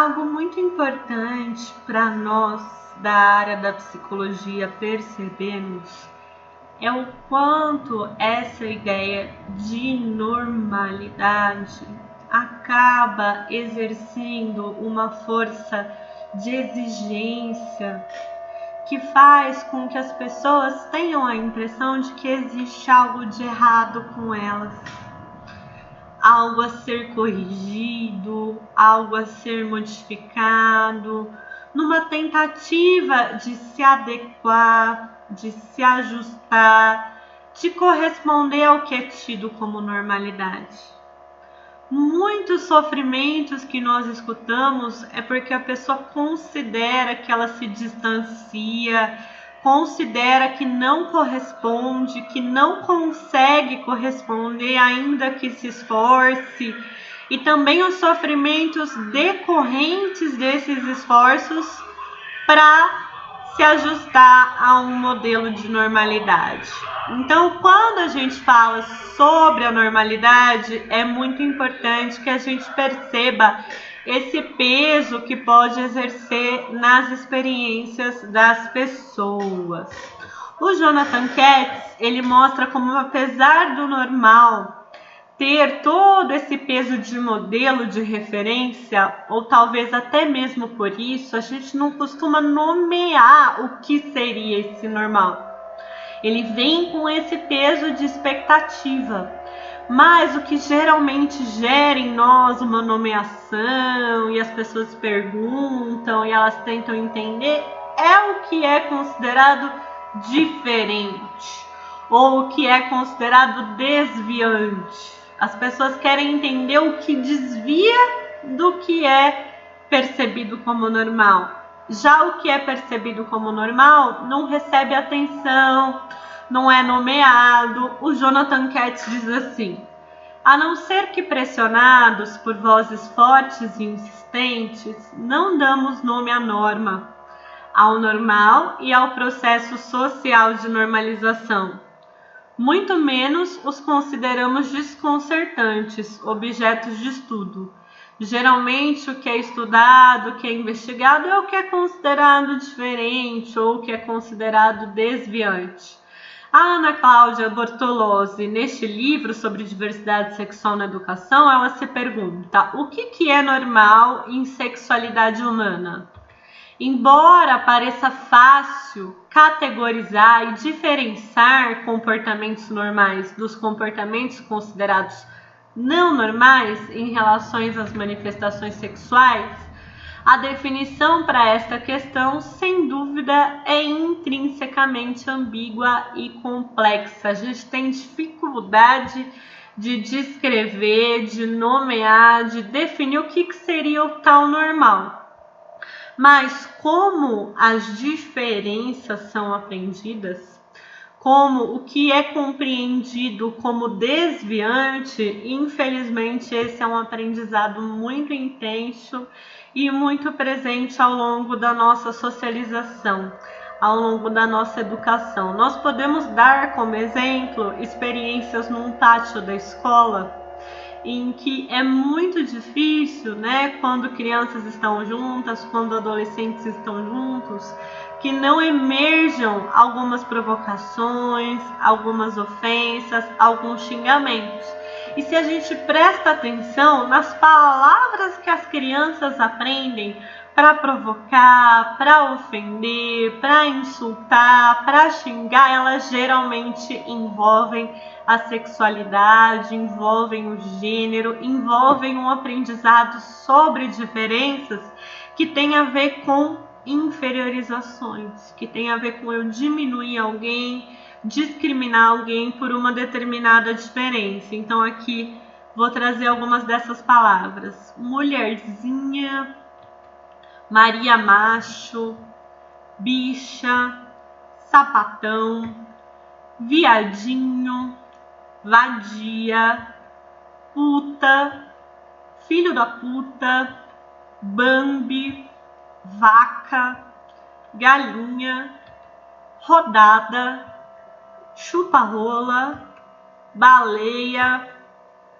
Algo muito importante para nós da área da psicologia percebermos é o quanto essa ideia de normalidade acaba exercendo uma força de exigência que faz com que as pessoas tenham a impressão de que existe algo de errado com elas, algo a ser corrigido, algo a ser modificado, numa tentativa de se adequar, de se ajustar, de corresponder ao que é tido como normalidade. Muitos sofrimentos que nós escutamos é porque a pessoa considera que ela se distancia, considera que não corresponde, que não consegue corresponder ainda que se esforce, e também os sofrimentos decorrentes desses esforços para se ajustar a um modelo de normalidade. Então, quando a gente fala sobre a normalidade, é muito importante que a gente perceba esse peso que pode exercer nas experiências das pessoas. O Jonathan Katz, ele mostra como, apesar do normal ter todo esse peso de modelo de referência, ou talvez até mesmo por isso, a gente não costuma nomear o que seria esse normal. Ele vem com esse peso de expectativa, mas o que geralmente gera em nós uma nomeação e as pessoas perguntam e elas tentam entender é o que é considerado diferente ou o que é considerado desviante. As pessoas querem entender o que desvia do que é percebido como normal. Já o que é percebido como normal não recebe atenção, não é nomeado. O Jonathan Katz diz assim: a não ser que pressionados por vozes fortes e insistentes, não damos nome à norma, ao normal e ao processo social de normalização. Muito menos os consideramos desconcertantes, objetos de estudo. Geralmente o que é estudado, o que é investigado é o que é considerado diferente ou o que é considerado desviante. A Ana Cláudia Bortolozzi, neste livro sobre diversidade sexual na educação, ela se pergunta: o que é normal em sexualidade humana? Embora pareça fácil categorizar e diferenciar comportamentos normais dos comportamentos considerados não normais em relação às manifestações sexuais, a definição para esta questão, sem dúvida, é intrinsecamente ambígua e complexa. A gente tem dificuldade de descrever, de nomear, de definir o que seria o tal normal. Mas como as diferenças são aprendidas, como o que é compreendido como desviante, infelizmente esse é um aprendizado muito intenso e muito presente ao longo da nossa socialização, ao longo da nossa educação. Nós podemos dar como exemplo experiências num pátio da escola, em que é muito difícil, né, quando crianças estão juntas, quando adolescentes estão juntos, que não emerjam algumas provocações, algumas ofensas, alguns xingamentos. E se a gente presta atenção nas palavras que as crianças aprendem para provocar, para ofender, para insultar, para xingar, elas geralmente envolvem a sexualidade, envolvem o gênero, envolvem um aprendizado sobre diferenças que tem a ver com inferiorizações, que tem a ver com eu diminuir alguém, discriminar alguém por uma determinada diferença. Então aqui vou trazer algumas dessas palavras: mulherzinha, Maria macho, bicha, sapatão, viadinho, vadia, puta, filho da puta, Bambi, vaca, galinha, rodada, chupa-rola, baleia,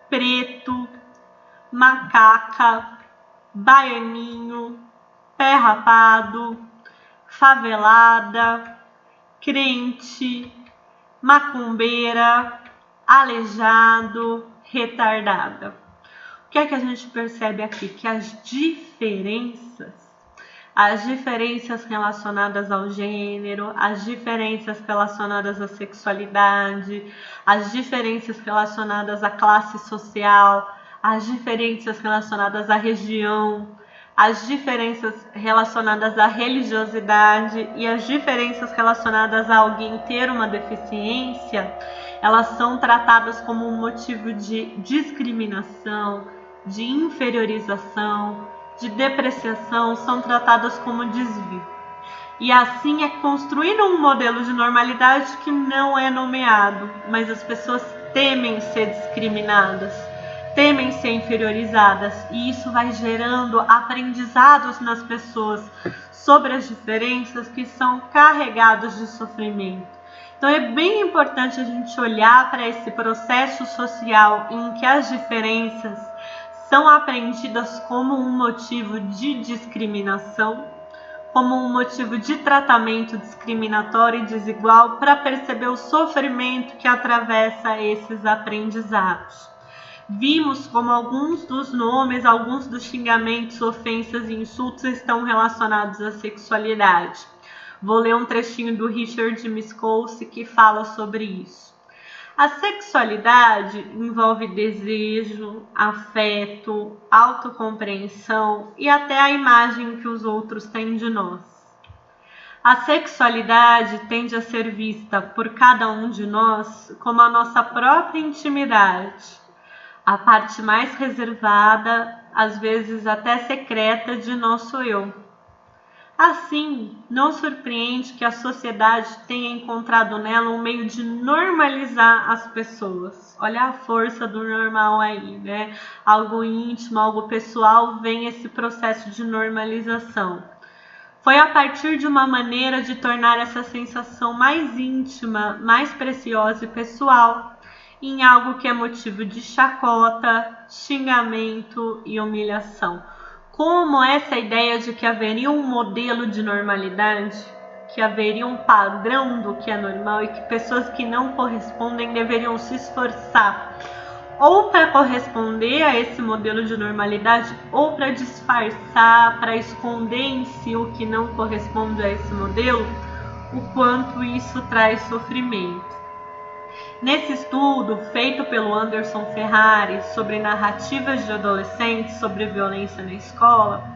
preto, macaca, baianinho, pé rapado, favelada, crente, macumbeira, aleijado, retardada. O que é que a gente percebe aqui? Que as diferenças relacionadas ao gênero, as diferenças relacionadas à sexualidade, as diferenças relacionadas à classe social, as diferenças relacionadas à região, as diferenças relacionadas à religiosidade e as diferenças relacionadas a alguém ter uma deficiência, elas são tratadas como um motivo de discriminação, de inferiorização, de depreciação, são tratadas como desvio. E assim é construído um modelo de normalidade que não é nomeado, mas as pessoas temem ser discriminadas, temem ser inferiorizadas, e isso vai gerando aprendizados nas pessoas sobre as diferenças que são carregados de sofrimento. Então é bem importante a gente olhar para esse processo social em que as diferenças são aprendidas como um motivo de discriminação, como um motivo de tratamento discriminatório e desigual, para perceber o sofrimento que atravessa esses aprendizados. Vimos como alguns dos nomes, alguns dos xingamentos, ofensas e insultos estão relacionados à sexualidade. Vou ler um trechinho do Richard Miskolci que fala sobre isso. A sexualidade envolve desejo, afeto, autocompreensão e até a imagem que os outros têm de nós. A sexualidade tende a ser vista por cada um de nós como a nossa própria intimidade, a parte mais reservada, às vezes até secreta, de nosso eu. Assim, não surpreende que a sociedade tenha encontrado nela um meio de normalizar as pessoas. Olha a força do normal aí, né? Algo íntimo, algo pessoal, vem esse processo de normalização. Foi a partir de uma maneira de tornar essa sensação mais íntima, mais preciosa e pessoal, em algo que é motivo de chacota, xingamento e humilhação. Como essa ideia de que haveria um modelo de normalidade, que haveria um padrão do que é normal e que pessoas que não correspondem deveriam se esforçar ou para corresponder a esse modelo de normalidade ou para disfarçar, para esconder em si o que não corresponde a esse modelo, o quanto isso traz sofrimento. Nesse estudo feito pelo Anderson Ferrari sobre narrativas de adolescentes sobre violência na escola,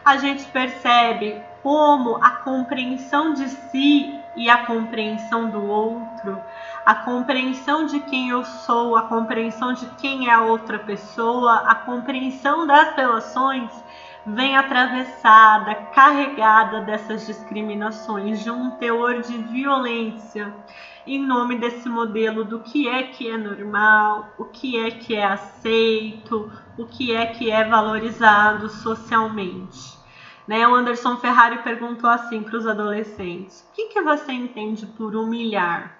a gente percebe como a compreensão de si e a compreensão do outro, a compreensão de quem eu sou, a compreensão de quem é a outra pessoa, a compreensão das relações vem atravessada, carregada dessas discriminações, de um teor de violência, em nome desse modelo do que é normal, o que é aceito, o que é valorizado socialmente. Né? O Anderson Ferrari perguntou assim para os adolescentes: o que você entende por humilhar?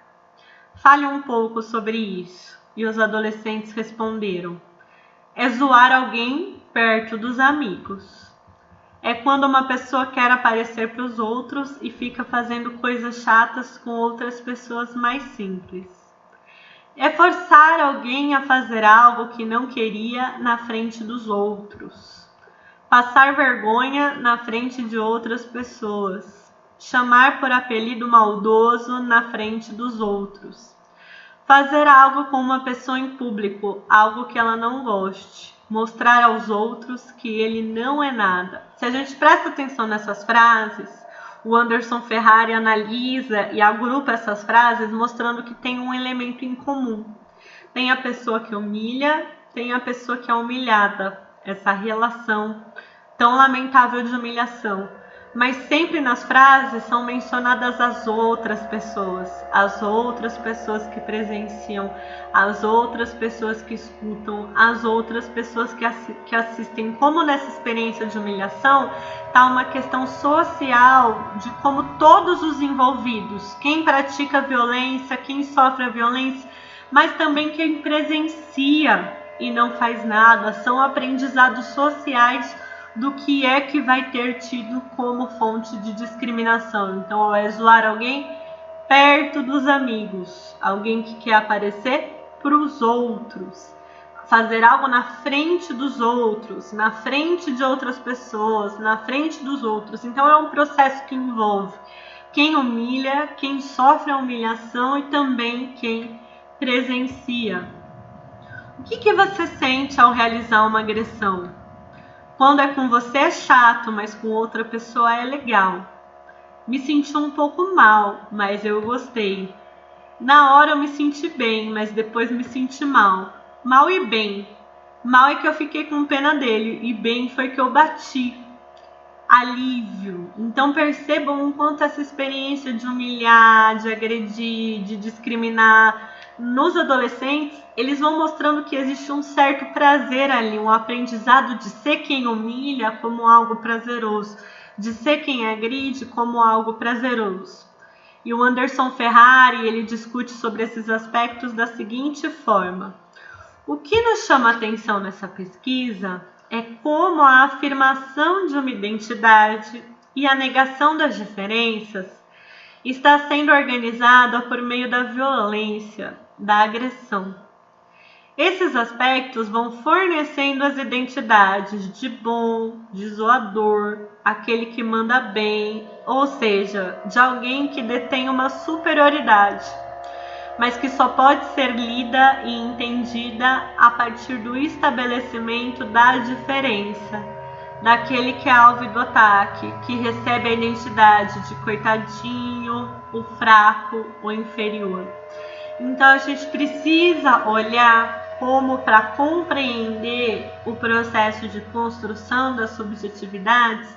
Fale um pouco sobre isso. E os adolescentes responderam: é zoar alguém perto dos amigos. É quando uma pessoa quer aparecer para os outros e fica fazendo coisas chatas com outras pessoas mais simples. É forçar alguém a fazer algo que não queria na frente dos outros. Passar vergonha na frente de outras pessoas. Chamar por apelido maldoso na frente dos outros. Fazer algo com uma pessoa em público, algo que ela não goste. Mostrar aos outros que ele não é nada. Se a gente presta atenção nessas frases, o Anderson Ferrari analisa e agrupa essas frases mostrando que tem um elemento em comum. Tem a pessoa que humilha, tem a pessoa que é humilhada. Essa relação tão lamentável de humilhação. Mas sempre nas frases são mencionadas as outras pessoas que presenciam, as outras pessoas que escutam, as outras pessoas que assistem. Como nessa experiência de humilhação está uma questão social de como todos os envolvidos, quem pratica a violência, quem sofre a violência, mas também quem presencia e não faz nada, são aprendizados sociais do que é que vai ter tido como fonte de discriminação. Então, é zoar alguém perto dos amigos, alguém que quer aparecer para os outros, fazer algo na frente dos outros, na frente de outras pessoas, na frente dos outros. Então, é um processo que envolve quem humilha, quem sofre a humilhação e também quem presencia. O que você sente ao realizar uma agressão? Quando é com você é chato, mas com outra pessoa é legal. Me senti um pouco mal, mas eu gostei. Na hora eu me senti bem, mas depois me senti mal. Mal e bem. Mal é que eu fiquei com pena dele, e bem foi que eu bati. Alívio. Então percebam o quanto essa experiência de humilhar, de agredir, de discriminar nos adolescentes, eles vão mostrando que existe um certo prazer ali, um aprendizado de ser quem humilha como algo prazeroso, de ser quem agride como algo prazeroso. E o Anderson Ferrari, ele discute sobre esses aspectos da seguinte forma: o que nos chama a atenção nessa pesquisa é como a afirmação de uma identidade e a negação das diferenças está sendo organizada por meio da violência, da agressão. Esses aspectos vão fornecendo as identidades de bom, de zoador, aquele que manda bem, ou seja, de alguém que detém uma superioridade, mas que só pode ser lida e entendida a partir do estabelecimento da diferença, daquele que é alvo do ataque, que recebe a identidade de coitadinho, o fraco, o inferior. Então a gente precisa olhar como, para compreender o processo de construção das subjetividades,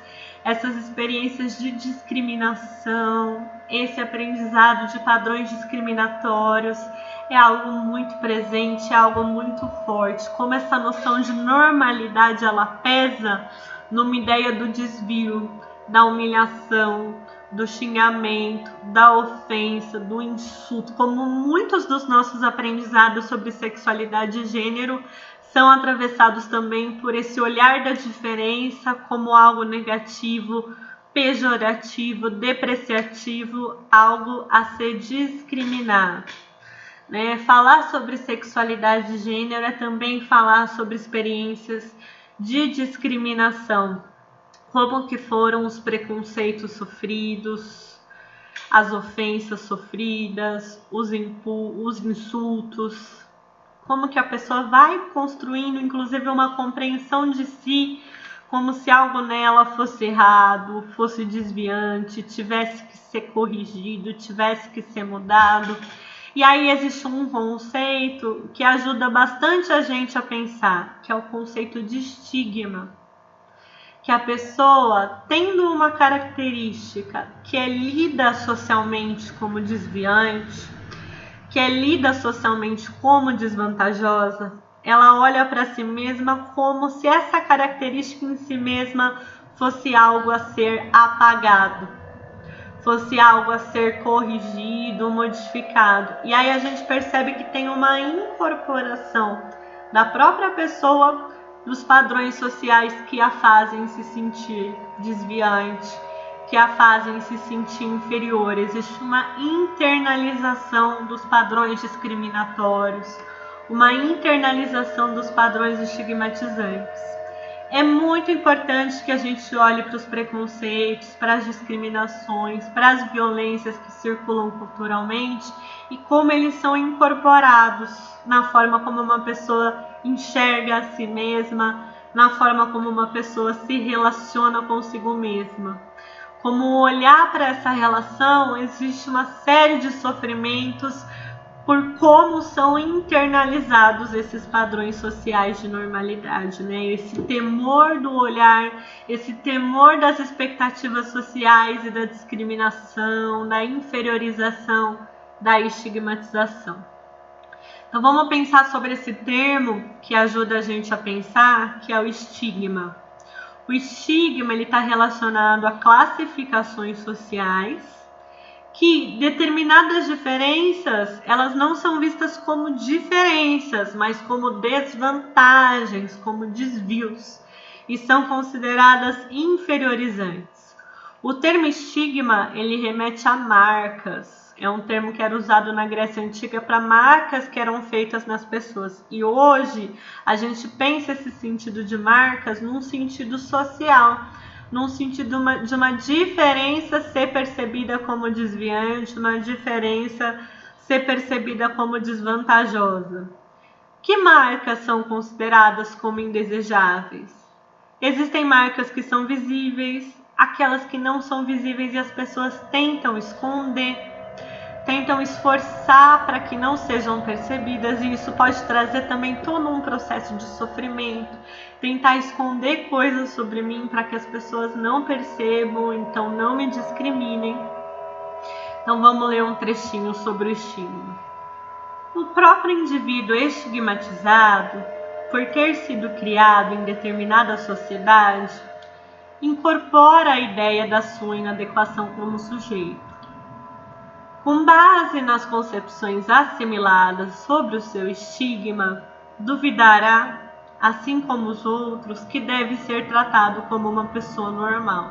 essas experiências de discriminação, esse aprendizado de padrões discriminatórios é algo muito presente, é algo muito forte. Como essa noção de normalidade ela pesa numa ideia do desvio, da humilhação, do xingamento, da ofensa, do insulto, como muitos dos nossos aprendizados sobre sexualidade e gênero são atravessados também por esse olhar da diferença como algo negativo, pejorativo, depreciativo, algo a ser discriminado. Falar sobre sexualidade e gênero é também falar sobre experiências de discriminação, como que foram os preconceitos sofridos, as ofensas sofridas, os insultos, como que a pessoa vai construindo, inclusive, uma compreensão de si, como se algo nela fosse errado, fosse desviante, tivesse que ser corrigido, tivesse que ser mudado. E aí existe um conceito que ajuda bastante a gente a pensar, que é o conceito de estigma. Que a pessoa, tendo uma característica que é lida socialmente como desviante, que é lida socialmente como desvantajosa, ela olha para si mesma como se essa característica em si mesma fosse algo a ser apagado, fosse algo a ser corrigido, modificado. E aí a gente percebe que tem uma incorporação da própria pessoa dos padrões sociais que a fazem se sentir desviante, que a fazem se sentir inferior. Existe uma internalização dos padrões discriminatórios, uma internalização dos padrões estigmatizantes. É muito importante que a gente olhe para os preconceitos, para as discriminações, para as violências que circulam culturalmente e como eles são incorporados na forma como uma pessoa enxerga a si mesma, na forma como uma pessoa se relaciona consigo mesma. Como olhar para essa relação, existe uma série de sofrimentos por como são internalizados esses padrões sociais de normalidade, Esse temor do olhar, esse temor das expectativas sociais e da discriminação, da inferiorização, da estigmatização. Então vamos pensar sobre esse termo que ajuda a gente a pensar, que é o estigma. O estigma está relacionado a classificações sociais, que determinadas diferenças, elas não são vistas como diferenças, mas como desvantagens, como desvios. e são consideradas inferiorizantes. O termo estigma, ele remete a marcas. É um termo que era usado na Grécia Antiga para marcas que eram feitas nas pessoas. E hoje a gente pensa esse sentido de marcas num sentido social, num sentido de uma diferença ser percebida como desviante, uma diferença ser percebida como desvantajosa. Que marcas são consideradas como indesejáveis? Existem marcas que são visíveis, aquelas que não são visíveis e as pessoas tentam esconder, tentam esforçar para que não sejam percebidas, e isso pode trazer também todo um processo de sofrimento, tentar esconder coisas sobre mim para que as pessoas não percebam, então não me discriminem. Então vamos ler um trechinho sobre o estigma. O próprio indivíduo estigmatizado, por ter sido criado em determinada sociedade, incorpora a ideia da sua inadequação como sujeito. Com base nas concepções assimiladas sobre o seu estigma, duvidará, assim como os outros, que deve ser tratado como uma pessoa normal.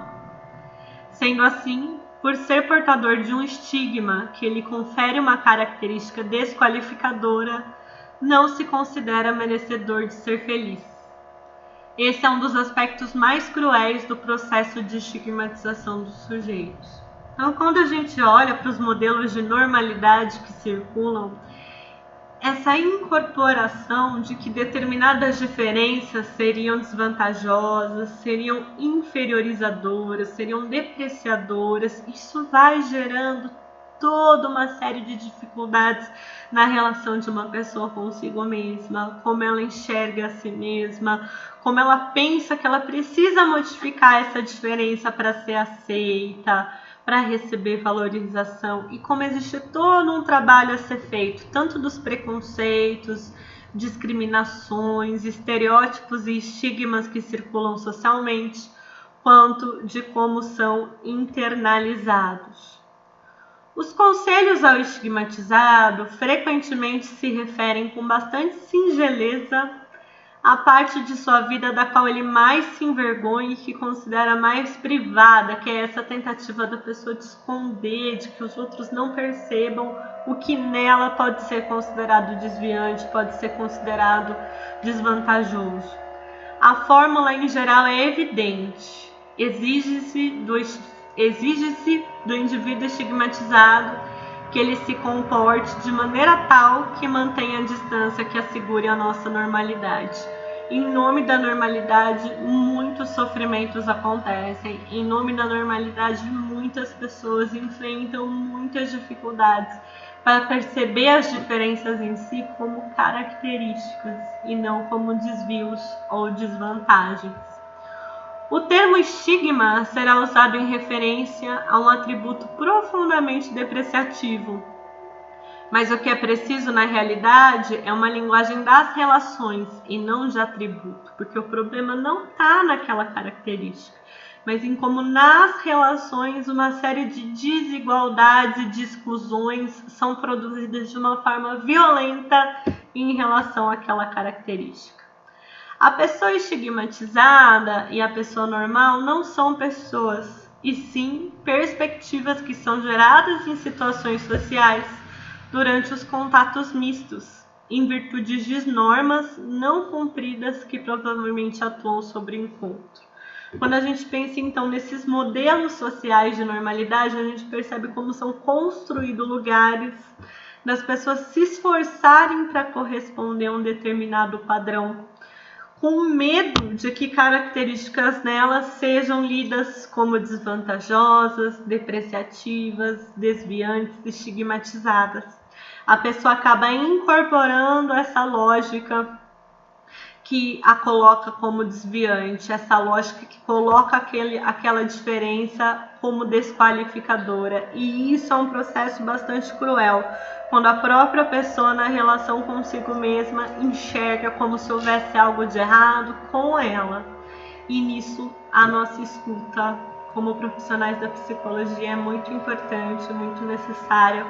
Sendo assim, por ser portador de um estigma que lhe confere uma característica desqualificadora, não se considera merecedor de ser feliz. Esse é um dos aspectos mais cruéis do processo de estigmatização dos sujeitos. Então, quando a gente olha para os modelos de normalidade que circulam, essa incorporação de que determinadas diferenças seriam desvantajosas, seriam inferiorizadoras, seriam depreciadoras, isso vai gerando toda uma série de dificuldades na relação de uma pessoa consigo mesma, como ela enxerga a si mesma, como ela pensa que ela precisa modificar essa diferença para ser aceita, para receber valorização, e como existe todo um trabalho a ser feito, tanto dos preconceitos, discriminações, estereótipos e estigmas que circulam socialmente, quanto de como são internalizados. Os conselhos ao estigmatizado frequentemente se referem com bastante singeleza à parte de sua vida da qual ele mais se envergonha e que considera mais privada, que é essa tentativa da pessoa de esconder, de que os outros não percebam o que nela pode ser considerado desviante, pode ser considerado desvantajoso. A fórmula em geral é evidente. Exige-se do indivíduo estigmatizado que ele se comporte de maneira tal que mantenha a distância que assegure a nossa normalidade. Em nome da normalidade, muitos sofrimentos acontecem. Em nome da normalidade, muitas pessoas enfrentam muitas dificuldades para perceber as diferenças em si como características e não como desvios ou desvantagens. O termo estigma será usado em referência a um atributo profundamente depreciativo, mas o que é preciso na realidade é uma linguagem das relações e não de atributo, porque o problema não está naquela característica, mas em como nas relações uma série de desigualdades e de exclusões são produzidas de uma forma violenta em relação àquela característica. A pessoa estigmatizada e a pessoa normal não são pessoas, e sim perspectivas que são geradas em situações sociais durante os contatos mistos, em virtude de normas não cumpridas que provavelmente atuam sobre o encontro. Quando a gente pensa então nesses modelos sociais de normalidade, a gente percebe como são construídos lugares das pessoas se esforçarem para corresponder a um determinado padrão, com medo de que características nelas sejam lidas como desvantajosas, depreciativas, desviantes, estigmatizadas. A pessoa acaba incorporando essa lógica que a coloca como desviante, essa lógica que coloca aquela diferença como desqualificadora. E isso é um processo bastante cruel, quando a própria pessoa na relação consigo mesma enxerga como se houvesse algo de errado com ela. E nisso a nossa escuta como profissionais da psicologia é muito importante, muito necessária,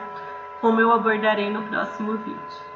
como eu abordarei no próximo vídeo.